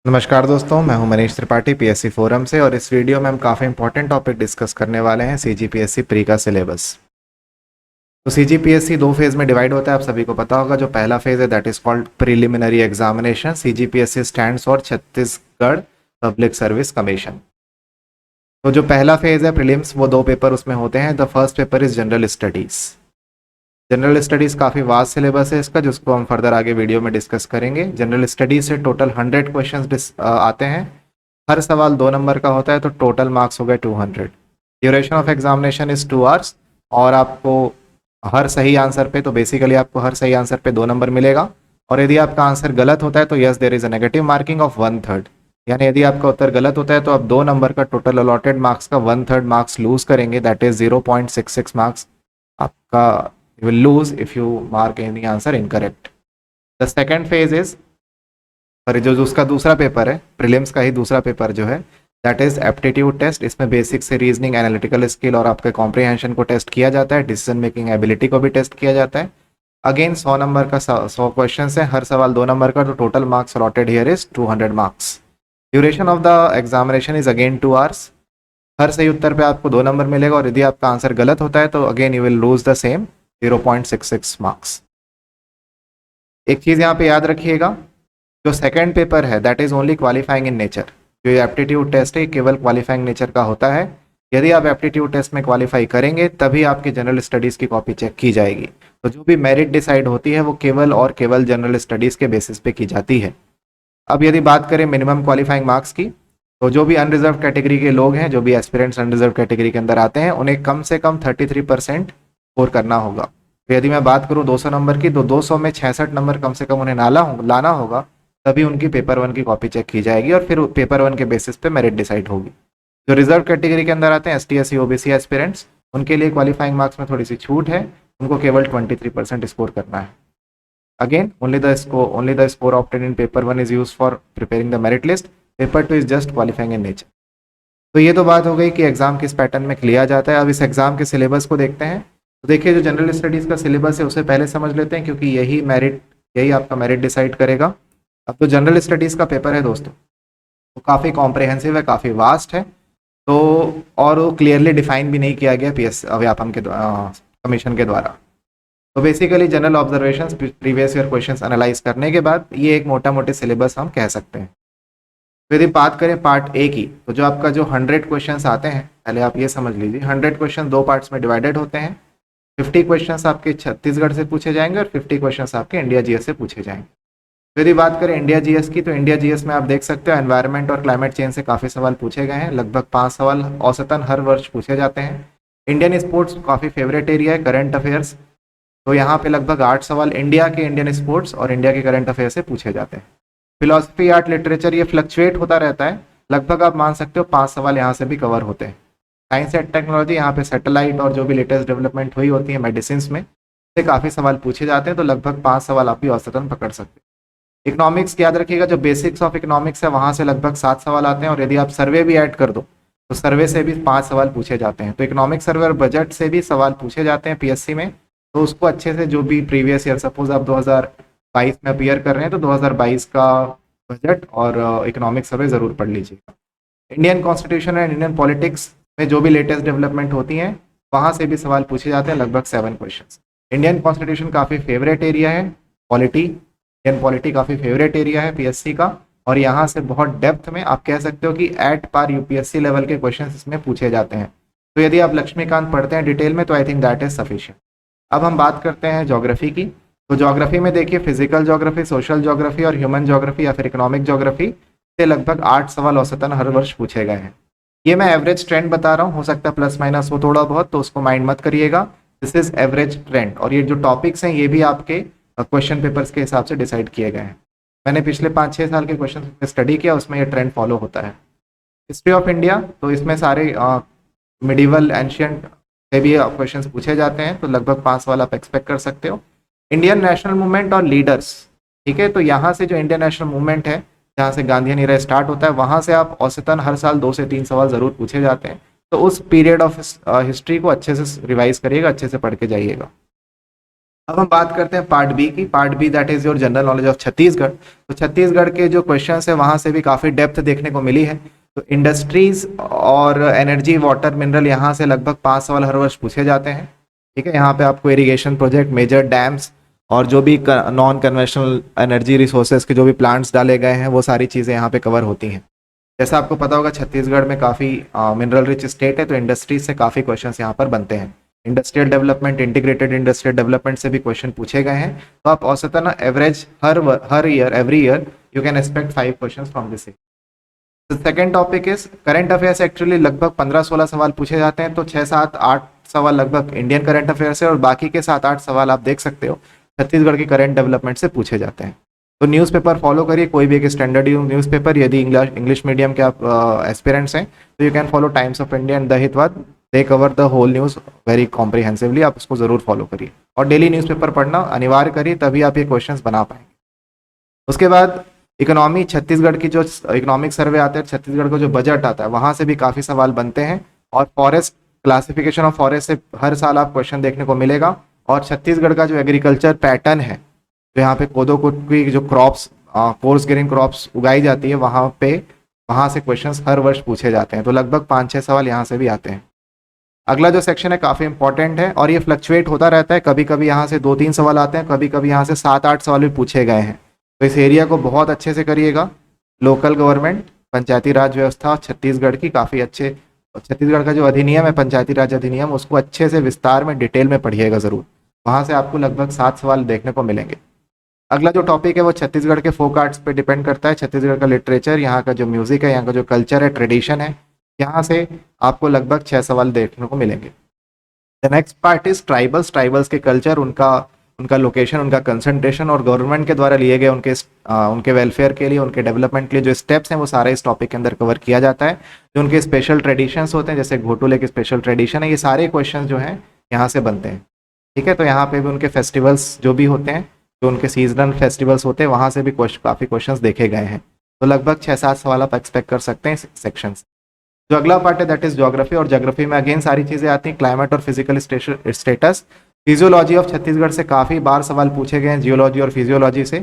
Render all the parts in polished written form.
नमस्कार दोस्तों, मैं हूं मनीष त्रिपाठी पीएससी फोरम से। और इस वीडियो में हम काफ़ी इंपॉर्टेंट टॉपिक डिस्कस करने वाले हैं, सीजीपीएससी प्री का सिलेबस। तो सीजीपीएससी दो फेज में डिवाइड होता है, आप सभी को पता होगा। जो पहला फेज है that is called preliminary examination. CGPSC stands for Chhattisgarh public service commission. तो जो पहला फेज है प्रीलिम्स, वो दो पेपर उसमें होते हैं। The first paper is general studies. General studies काफ़ी वास्ट सिलेबस है इसका, जिसको हम फर्दर आगे वीडियो में डिस्कस करेंगे। जनरल स्टडीज से टोटल 100 क्वेश्चन आते हैं। हर सवाल 2 नंबर का होता है, तो टोटल मार्क्स हो गए 200। Duration of examination is 2 hours. और आपको हर सही आंसर पे, तो बेसिकली आपको हर सही आंसर पे 2 नंबर मिलेगा। और यदि आपका आंसर गलत होता है तो yes there is a negative marking of 1/3। यानी यदि आपका उत्तर गलत होता है तो आप 2 नंबर का टोटल अलॉटेड मार्क्स का 1/3 मार्क्स लूज करेंगे, दैट इज 0.66 मार्क्स आपका you will lose if you mark any answer incorrect. The second phase is, sorry, जो उसका दूसरा पेपर है, प्रीलिम्स का ही दूसरा पेपर जो है, दैट इज एप्टीट्यूड टेस्ट। इसमें बेसिक से रीजनिंग, एनालिटिकल स्किल और आपके कॉम्प्रिहेंशन को टेस्ट किया जाता है। डिसीजन मेकिंग एबिलिटी को भी टेस्ट किया जाता है। अगेन 100 नंबर का 100 क्वेश्चन है, हर सवाल 2 नंबर का, तो total marks allotted here is 200 marks. Duration of the examination is again 2 hours. हर सही उत्तर पे आपको 2 नंबर मिलेगा, और यदि आपका आंसर गलत होता है तो again you will lose the same 0.66 marks. एक चीज़ यहाँ पे याद रखिएगा, जो सेकंड पेपर है that is only qualifying in nature. जो ये एप्टीट्यूड टेस्ट है केवल क्वालिफाइंग नेचर का होता है। यदि आप एप्टीट्यूड टेस्ट में क्वालिफाई करेंगे तभी आपकी जनरल स्टडीज़ की कॉपी चेक की जाएगी। तो जो भी मेरिट डिसाइड होती है वो केवल और केवल जनरल स्टडीज़ के बेसिस पे की जाती है। अब यदि बात करें मिनिमम क्वालिफाइंग मार्क्स की, तो जो भी अनरिजर्व कैटेगरी के लोग हैं, जो भी एस्पिरेंट्स अनरिजर्व कैटेगरी के अंदर आते हैं, उन्हें कम से कम 33% स्कोर करना होगा। तो यदि मैं बात करूं 200 नंबर की, तो 200 में 66 नंबर कम से कम उन्हें लाना होगा, तभी उनकी पेपर 1 की कॉपी चेक की जाएगी और फिर पेपर 1 के बेसिस पे मेरिट डिसाइड होगी। जो रिजर्व कैटेगरी के अंदर आते हैं, ST SC OBC एस्पिरेंट्स, उनके लिए क्वालिफाइंग मार्क्स में थोड़ी सी छूट है। उनको केवल 23% स्कोर करना है। Again, only the score obtained in paper 1 is used for preparing the merit list. Paper 2 is just qualifying in nature. तो ये तो बात हो गई कि एग्जाम किस पैटर्न में लिया जाता है। अब इस एग्जाम के सिलेबस को देखते हैं। तो देखिए, जो जनरल स्टडीज का सिलेबस है उसे पहले समझ लेते हैं, क्योंकि यही आपका मेरिट डिसाइड करेगा। अब तो जनरल स्टडीज का पेपर है दोस्तों, तो काफ़ी कॉम्प्रिहेंसिव है, काफ़ी वास्ट है। तो और वो क्लियरली डिफाइन भी नहीं किया गया PS व्यापम के कमीशन के द्वारा। तो basically general observations, previous year questions analyse करने के बाद ये एक मोटा मोटे सिलेबस हम कह सकते हैं। तो यदि बात करें पार्ट ए की, तो जो आपका जो 100 क्वेश्चंस आते हैं, पहले आप ये समझ लीजिए 100 क्वेश्चन 2 पार्ट्स में डिवाइडेड होते हैं। 50 क्वेश्चंस आपके छत्तीसगढ़ से पूछे जाएंगे और 50 क्वेश्चंस आपके इंडिया GS से पूछे जाएंगे। तो यदि बात करें इंडिया GS की, तो इंडिया GS में आप देख सकते हो एनवायरनमेंट और क्लाइमेट चेंज से काफ़ी सवाल पूछे गए हैं। लगभग 5 सवाल औसतन हर वर्ष पूछे जाते हैं। इंडियन स्पोर्ट्स काफ़ी फेवरेट एरिया है, करंट अफेयर्स, तो यहाँ पे लगभग 8 सवाल इंडिया के इंडियन स्पोर्ट्स और इंडिया के करंट अफेयर से पूछे जाते हैं। फिलोसफी, आर्ट, लिटरेचर ये फ्लक्चुएट होता रहता है। लगभग आप मान सकते हो 5 सवाल यहाँ से भी कवर होते हैं। साइंस एंड टेक्नोलॉजी, यहाँ पे सैटेलाइट और जो भी लेटेस्ट डेवलपमेंट हुई होती है मेडिसिन में, से काफ़ी सवाल पूछे जाते हैं। तो लगभग 5 सवाल आप भी औसतन पकड़ सकते हैं। इकोनॉमिक्स याद रखिएगा, जो बेसिक्स ऑफ इकोनॉमिक्स है वहाँ से लगभग 7 सवाल आते हैं। और यदि आप सर्वे भी ऐड कर दो तो सर्वे से भी 5 सवाल पूछे जाते हैं। तो इकोनॉमिक सर्वे और बजट से भी सवाल पूछे जाते हैं PSC में। तो उसको अच्छे से, जो भी प्रीवियस ईयर, सपोज आप 2022 में अपीयर कर रहे हैं, तो 2022 का बजट और इकोनॉमिक सर्वे ज़रूर पढ़ लीजिएगा। Indian constitution and Indian politics में जो भी लेटेस्ट डेवलपमेंट होती हैं वहाँ से भी सवाल पूछे जाते हैं, लगभग 7 क्वेश्चंस। इंडियन कॉन्स्टिट्यूशन काफ़ी फेवरेट एरिया है। इंडियन पॉलिटी काफ़ी फेवरेट एरिया है PSC का, और यहाँ से बहुत डेप्थ में आप कह सकते हो कि एट पार UPSC लेवल के क्वेश्चन इसमें पूछे जाते हैं। तो यदि आप लक्ष्मीकांत पढ़ते हैं डिटेल में, तो I think that is sufficient. अब हम बात करते हैं ज्योग्राफी की। तो ज्योग्राफी में देखिए, फिजिकल ज्योग्राफी, सोशल ज्योग्राफी और ह्यूमन ज्योग्राफी या फिर इकोनॉमिक ज्योग्राफी से लगभग 8 सवाल औसतन हर वर्ष पूछे गए हैं। ये मैं एवरेज ट्रेंड बता रहा हूँ, हो सकता है प्लस माइनस हो थोड़ा बहुत, तो उसको माइंड मत करिएगा। दिस इज एवरेज ट्रेंड, और ये जो टॉपिक्स हैं ये भी आपके क्वेश्चन पेपर्स के हिसाब से डिसाइड किए गए हैं। मैंने पिछले 5-6 साल के क्वेश्चन स्टडी किया, उसमें ये ट्रेंड फॉलो होता है। हिस्ट्री ऑफ इंडिया, तो इसमें सारे मिडिवल, एंशियंट से भी क्वेश्चंस पूछे जाते हैं। तो लगभग 5 सवाल आप एक्सपेक्ट कर सकते हो। इंडियन नेशनल मूवमेंट और लीडर्स, ठीक है, तो यहाँ से जो इंडियन नेशनल मूवमेंट है, जहाँ से गांधीयन ईरा स्टार्ट होता है, वहाँ से आप औसतन हर साल 2 से 3 सवाल ज़रूर पूछे जाते हैं। तो उस पीरियड ऑफ हिस्ट्री को अच्छे से रिवाइज करिएगा, अच्छे से पढ़ के जाइएगा। अब हम बात करते हैं पार्ट बी की। Part B that is your general knowledge of Chhattisgarh. तो छत्तीसगढ़ के जो क्वेश्चंस है वहां से भी काफी डेप्थ देखने को मिली है। तो इंडस्ट्रीज और एनर्जी, वाटर, मिनरल, यहाँ से लगभग 5 सवाल हर वर्ष पूछे जाते हैं। ठीक है, यहाँ पे आपको इरिगेशन प्रोजेक्ट, मेजर डैम्स और जो भी नॉन कन्वेंशनल एनर्जी रिसोर्सेज के जो भी प्लांट्स डाले गए हैं वो सारी चीज़ें यहाँ पे कवर होती हैं। जैसा आपको पता होगा छत्तीसगढ़ में काफ़ी मिनरल रिच स्टेट है, तो इंडस्ट्रीज से काफ़ी क्वेश्चंस यहाँ पर बनते हैं। Industrial development, integrated industrial development से भी क्वेश्चन पूछे गए हैं। तो आप औसतन average her year, every year you can expect 5 question from this. Second topic is current affairs. Actually लगभग 15-16 सवाल पूछे जाते हैं, तो 6-7-8 सवाल लगभग इंडियन करंट अफेयर से और बाकी के 7-8 सवाल आप देख सकते हो छत्तीसगढ़ की करंट डेवलपमेंट से पूछे जाते हैं। तो न्यूज़पेपर फॉलो करिए, कोई भी एक स्टैंडर्ड न्यूज़पेपर। यदि इंग्लिश मीडियम के आप एस्पिरेंट्स हैं तो you can follow Times of India and the Hitavada. They cover the whole news very comprehensively, आप उसको जरूर फॉलो करिए और डेली न्यूज़पेपर पढ़ना अनिवार्य करिए, तभी आप ये क्वेश्चंस बना पाएंगे। उसके बाद इकोनॉमी, छत्तीसगढ़ की जो इकोनॉमिक सर्वे आते हैं, छत्तीसगढ़ का जो बजट आता है वहां से भी काफी सवाल बनते हैं। और फॉरेस्ट, क्लासिफिकेशन ऑफ फॉरेस्ट से हर साल आप क्वेश्चन देखने को मिलेगा। और छत्तीसगढ़ का जो एग्रीकल्चर पैटर्न है, तो यहाँ पे कोदो की जो क्रॉप्स, कोर्स ग्रेन क्रॉप्स उगाई जाती है वहां से क्वेश्चंस हर वर्ष पूछे जाते हैं। तो लगभग 5-6 सवाल यहाँ से भी आते हैं। अगला जो सेक्शन है काफी इंपॉर्टेंट है और ये फ्लक्चुएट होता रहता है, कभी कभी यहाँ से 2-3 सवाल आते हैं, कभी कभी यहाँ से 7-8 सवाल भी पूछे गए हैं। तो इस एरिया को बहुत अच्छे से करिएगा। लोकल गवर्नमेंट, पंचायती राज व्यवस्था छत्तीसगढ़ की काफ़ी अच्छे, छत्तीसगढ़ का जो अधिनियम है पंचायती राज अधिनियम, उसको अच्छे से विस्तार में डिटेल में पढ़िएगा ज़रूर। वहाँ से आपको लगभग 7 सवाल देखने को मिलेंगे। अगला जो टॉपिक है वो छत्तीसगढ़ के फोक आर्ट्स पे डिपेंड करता है। छत्तीसगढ़ का लिटरेचर, यहाँ का जो म्यूजिक है, यहाँ का जो कल्चर है, ट्रेडिशन है, यहाँ से आपको लगभग 6 सवाल देखने को मिलेंगे। The next part is tribals. Tribals के कल्चर, उनका लोकेशन, उनका कंसंट्रेशन और गवर्नमेंट के द्वारा लिए गए उनके वेलफेयर के लिए, उनके डेवलपमेंट के लिए जो स्टेप्स हैं वो सारे इस टॉपिक के अंदर कवर किया जाता है। जो उनके स्पेशल ट्रेडिशंस होते हैं, जैसे घोटुले के स्पेशल ट्रेडिशन है, ये सारे क्वेश्चन जो हैं यहाँ से बनते हैं। ठीक है, तो यहाँ पे भी उनके फेस्टिवल्स जो भी होते हैं, जो उनके सीजनल फेस्टिवल्स होते हैं, वहाँ से भी काफ़ी क्वेश्चन देखे गए हैं। तो लगभग 6-7 सवाल आप एक्सपेक्ट कर सकते हैं सेक्शन से। जो अगला पार्ट है दैट इज ज्योग्राफी, और ज्योग्राफी में अगेन सारी चीज़ें आती हैं, क्लाइमेट और physical status. Physiology of Chhattisgarh से काफ़ी बार सवाल पूछे गए हैं, जियोलॉजी और फिजियोलॉजी से,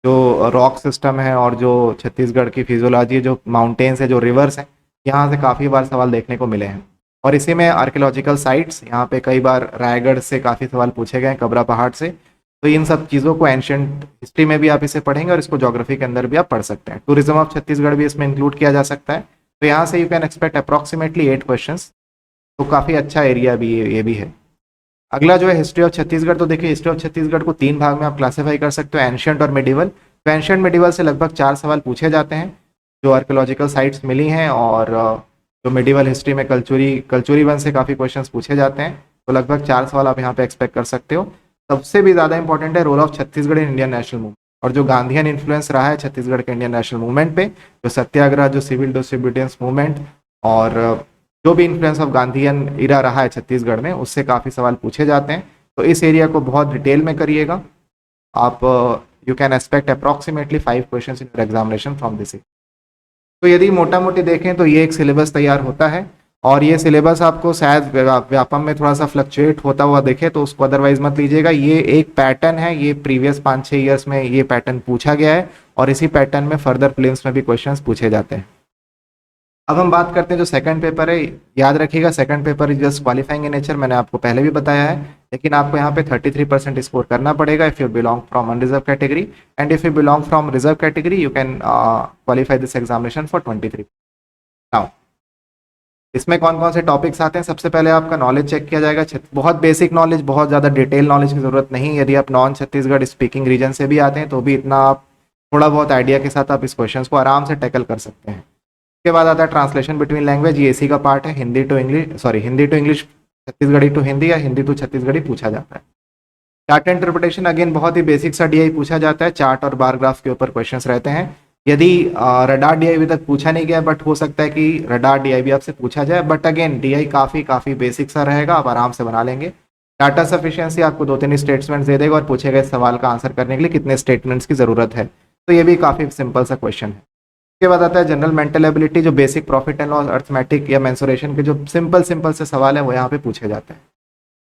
जो रॉक सिस्टम है और जो छत्तीसगढ़ की फिजियोलॉजी, जो माउंटेन्स है, जो रिवर्स हैं, यहाँ से काफ़ी बार सवाल देखने को मिले हैं। और इसी में आर्कियोलॉजिकल साइट्स, यहाँ पे कई बार रायगढ़ से काफ़ी सवाल पूछे गए हैं, कबरा पहाड़ से। तो इन सब चीज़ों को एंशियंट हिस्ट्री में भी आप इसे पढ़ेंगे और इसको ज्योग्राफी के अंदर भी आप पढ़ सकते हैं। टूरिज्म ऑफ छत्तीसगढ़ भी इसमें इंक्लूड किया जा सकता है। तो यहाँ से you can expect approximately 8 questions. तो काफ़ी अच्छा एरिया भी ये भी है। अगला जो है हिस्ट्री ऑफ छत्तीसगढ़। तो देखिए, हिस्ट्री ऑफ छत्तीसगढ़ को 3 भाग में आप क्लासीफाई कर सकते हो, एंशियंट और मेडिवल। तो एंशियंट मेडिवल से लगभग 4 सवाल पूछे जाते हैं, जो आर्कियोलॉजिकल साइट्स मिली हैं, और जो मेडिवल हिस्ट्री में कल्चुरी वन से काफ़ी क्वेश्चंस पूछे जाते हैं। तो लगभग 4 सवाल आप यहाँ पे एक्सपेक्ट कर सकते हो। सबसे भी ज़्यादा इंपॉर्टेंट है role of Chhattisgarh in Indian national movement, और जो गांधीयन इन्फ्लुएंस रहा है छत्तीसगढ़ के इंडियन नेशनल मूवमेंट पे, जो सत्याग्रह, जो सिविल डिसोबीडियंस मूवमेंट, और जो भी इन्फ्लुएंस ऑफ गांधीयन इरा रहा है छत्तीसगढ़ में, उससे काफ़ी सवाल पूछे जाते हैं। तो इस एरिया को बहुत डिटेल में करिएगा आप। You can expect approximately 5 questions in your examination from this. तो यदि मोटा मोटी देखें तो ये एक सिलेबस तैयार होता है, और ये सिलेबस आपको शायद व्यापम में थोड़ा सा फ्लक्चुएट होता हुआ देखे तो उसको अदरवाइज मत लीजिएगा। ये एक पैटर्न है, ये प्रीवियस 5-6 ईयर्स में ये पैटर्न पूछा गया है, और इसी पैटर्न में फर्दर प्रीलिम्स में भी क्वेश्चंस पूछे जाते हैं। अब हम बात करते हैं जो सेकंड पेपर है। याद रखिएगा, second paper is just qualifying in nature, मैंने आपको पहले भी बताया है, लेकिन आपको यहाँ पे 33% स्कोर करना पड़ेगा if you belong from unreserve category, and if you belong from reserve category you can qualify this examination for 23। Now इसमें कौन कौन से टॉपिक्स आते हैं? सबसे पहले आपका नॉलेज चेक किया जाएगा। बहुत बेसिक नॉलेज, बहुत ज़्यादा डिटेल नॉलेज की जरूरत नहीं। यदि आप नॉन छत्तीसगढ़ स्पीकिंग रीजन से भी आते हैं तो भी इतना आप थोड़ा बहुत आइडिया के साथ आप इस क्वेश्चन को आराम से टैकल कर सकते हैं। उसके बाद आता है ट्रांसलेशन बिटवीन लैंग्वेज, ये इसी का पार्ट है। Hindi to English, Chhattisgarhi to Hindi या हिंदी टू छत्तीसगढ़ी पूछा जाता है। चार्ट इंटरप्रिटेशन, अगेन बहुत ही बेसिक सा डीआई पूछा जाता है। चार्ट और बार ग्राफ के ऊपर क्वेश्चंस रहते हैं। यदि रडार डीआई अभी तक पूछा नहीं गया, बट हो सकता है कि रडार डीआई भी आपसे पूछा जाए, बट अगेन डीआई काफ़ी बेसिक सा रहेगा, आप आराम से बना लेंगे। डाटा सफिशिएंसी आपको 2-3 स्टेटमेंट्स दे देगा और पूछे गए सवाल का आंसर करने के लिए कितने स्टेटमेंट्स की ज़रूरत है। तो ये भी काफ़ी सिंपल सा क्वेश्चन है। उसके बाद आता है जनरल मेंटल एबिलिटी, जो basic profit and loss, arithmetic या मेंसुरेशन के जो सिंपल से सवाल है वो यहाँ पे पूछे जाते हैं।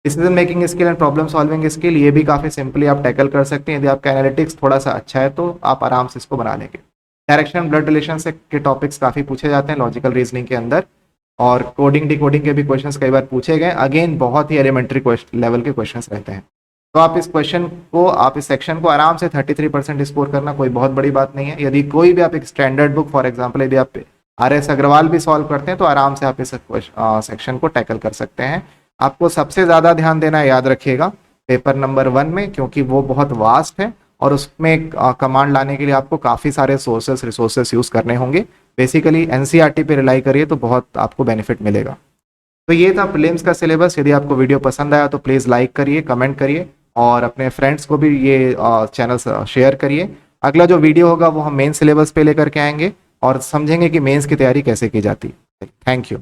Decision making skill and problem solving skill, ये भी काफ़ी सिंपली आप टैकल कर सकते हैं। यदि आपका एनालिटिक्स थोड़ा सा अच्छा है तो आप आराम से इसको बना लेंगे। डायरेक्शन ब्लड रिलेशन से के टॉपिक्स काफ़ी पूछे जाते हैं लॉजिकल रीजनिंग के अंदर, और कोडिंग डिकोडिंग के भी क्वेश्चंस कई बार पूछे गए। अगेन बहुत ही एलिमेंट्री लेवल के क्वेश्चंस रहते हैं। तो आप इस सेक्शन को आराम से 33% स्कोर करना कोई बहुत बड़ी बात नहीं है। यदि कोई भी आप एक स्टैंडर्ड बुक, फॉर एग्जाम्पल यदि आप RS अग्रवाल भी सॉल्व करते हैं तो आराम से आप इस सेक्शन को टैकल कर सकते हैं। आपको सबसे ज़्यादा ध्यान देना है, याद रखिएगा, पेपर नंबर 1 में, क्योंकि वो बहुत वास्ट है और उसमें कमांड लाने के लिए आपको काफ़ी सारे रिसोर्सेस यूज़ करने होंगे। बेसिकली NCERT पे रिलाई करिए तो बहुत आपको बेनिफिट मिलेगा। तो ये था प्रीलिम्स का सिलेबस। यदि आपको वीडियो पसंद आया तो प्लीज़ लाइक करिए, कमेंट करिए और अपने फ्रेंड्स को भी ये चैनल शेयर करिए। अगला जो वीडियो होगा वो हम मेन सिलेबस पे लेकर के आएंगे और समझेंगे कि मेंस की तैयारी कैसे की जाती है। Thank you.